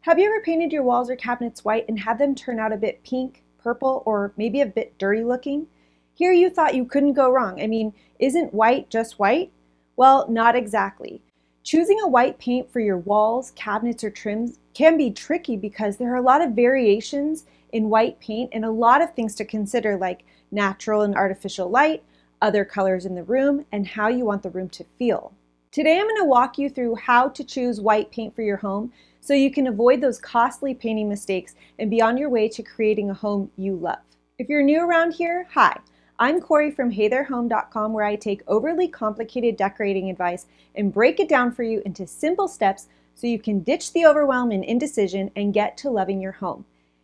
Have you ever painted your walls or cabinets white and had them turn out a bit pink, purple, or maybe a bit dirty looking? Here you thought you couldn't go wrong. I mean, isn't white just white? Well, not exactly. Choosing a white paint for your walls, cabinets, or trims can be tricky because there are a lot of variations in white paint and a lot of things to consider, like natural and artificial light, other colors in the room, and how you want the room to feel. Today I'm going to walk you through how to choose white paint for your home so you can avoid those costly painting mistakes and be on your way to creating a home you love. If you're new around here, hi, I'm Corey from HeyThereHome.com, where I take overly complicated decorating advice and break it down for you into simple steps so you can ditch the overwhelm and indecision and get to loving your home.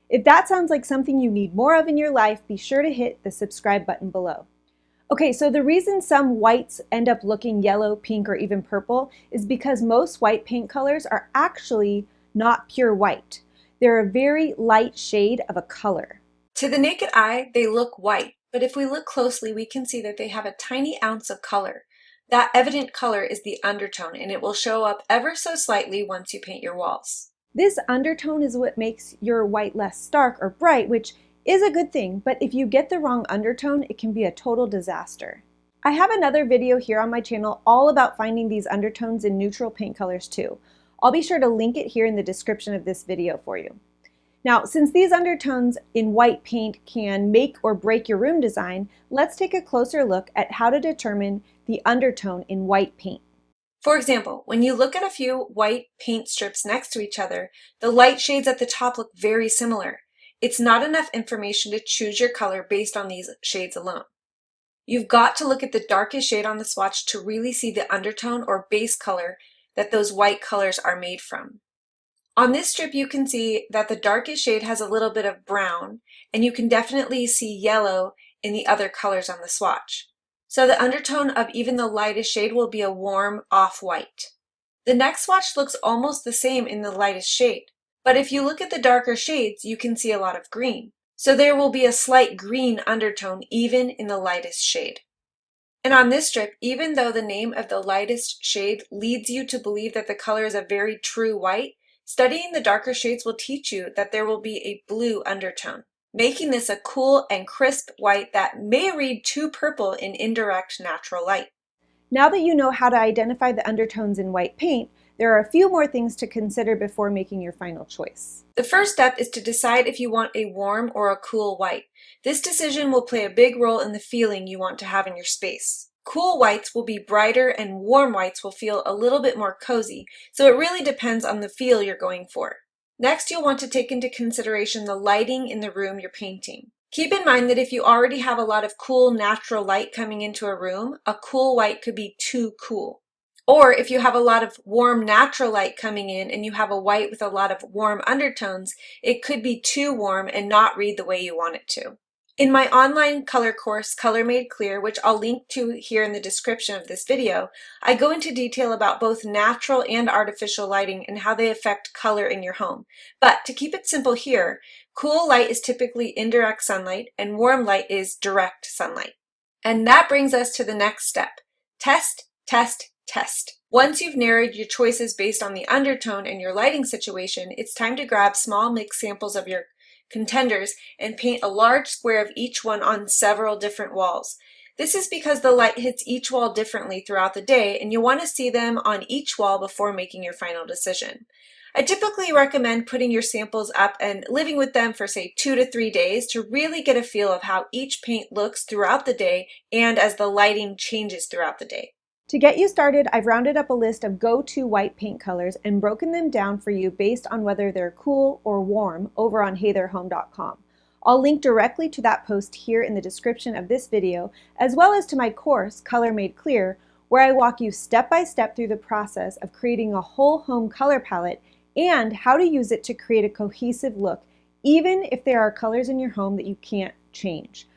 If that sounds like something you need more of in your life, be sure to hit the subscribe button below. Okay, so the reason some whites end up looking yellow, pink, or even purple is because most white paint colors are actually not pure white. They're a very light shade of a color. To the naked eye, they look white, but if we look closely, we can see that they have a tiny ounce of color. That evident color is the undertone, and it will show up ever so slightly once you paint your walls. This undertone is what makes your white less stark or bright, which is a good thing, but if you get the wrong undertone, it can be a total disaster. I have another video here on my channel all about finding these undertones in neutral paint colors too. I'll be sure to link it here in the description of this video for you. Now, since these undertones in white paint can make or break your room design, let's take a closer look at how to determine the undertone in white paint. For example, when you look at a few white paint strips next to each other, the light shades at the top look very similar. It's not enough information to choose your color based on these shades alone. You've got to look at the darkest shade on the swatch to really see the undertone or base color that those white colors are made from. On this strip, you can see that the darkest shade has a little bit of brown, and you can definitely see yellow in the other colors on the swatch. So the undertone of even the lightest shade will be a warm off-white. The next swatch looks almost the same in the lightest shade, but if you look at the darker shades, you can see a lot of green. So there will be a slight green undertone even in the lightest shade. And on this strip, even though the name of the lightest shade leads you to believe that the color is a very true white, studying the darker shades will teach you that there will be a blue undertone, making this a cool and crisp white that may read too purple in indirect natural light. Now that you know how to identify the undertones in white paint, there are a few more things to consider before making your final choice. The first step is to decide if you want a warm or a cool white. This decision will play a big role in the feeling you want to have in your space. Cool whites will be brighter and warm whites will feel a little bit more cozy, so it really depends on the feel you're going for. Next, you'll want to take into consideration the lighting in the room you're painting. Keep in mind that if you already have a lot of cool natural light coming into a room, a cool white could be too cool. Or if you have a lot of warm natural light coming in and you have a white with a lot of warm undertones, it could be too warm and not read the way you want it to. In my online color course, Color Made Clear, which I'll link to here in the description of this video, I go into detail about both natural and artificial lighting and how they affect color in your home. But to keep it simple here, cool light is typically indirect sunlight and warm light is direct sunlight. And that brings us to the next step. Test, test, test. Once you've narrowed your choices based on the undertone and your lighting situation, it's time to grab small mix samples of your contenders and paint a large square of each one on several different walls. This is because the light hits each wall differently throughout the day and you want to see them on each wall before making your final decision. I typically recommend putting your samples up and living with them for say 2 to 3 days to really get a feel of how each paint looks throughout the day and as the lighting changes throughout the day. To get you started, I've rounded up a list of go-to white paint colors and broken them down for you based on whether they're cool or warm over on HeyThereHome.com. I'll link directly to that post here in the description of this video, as well as to my course, Color Made Clear, where I walk you step by step through the process of creating a whole home color palette and how to use it to create a cohesive look, even if there are colors in your home that you can't change.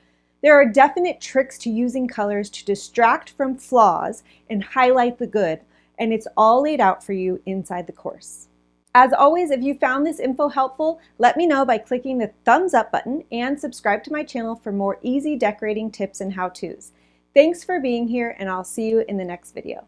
There are definite tricks to using colors to distract from flaws and highlight the good, and it's all laid out for you inside the course. As always, if you found this info helpful, let me know by clicking the thumbs up button and subscribe to my channel for more easy decorating tips and how-tos. Thanks for being here, and I'll see you in the next video.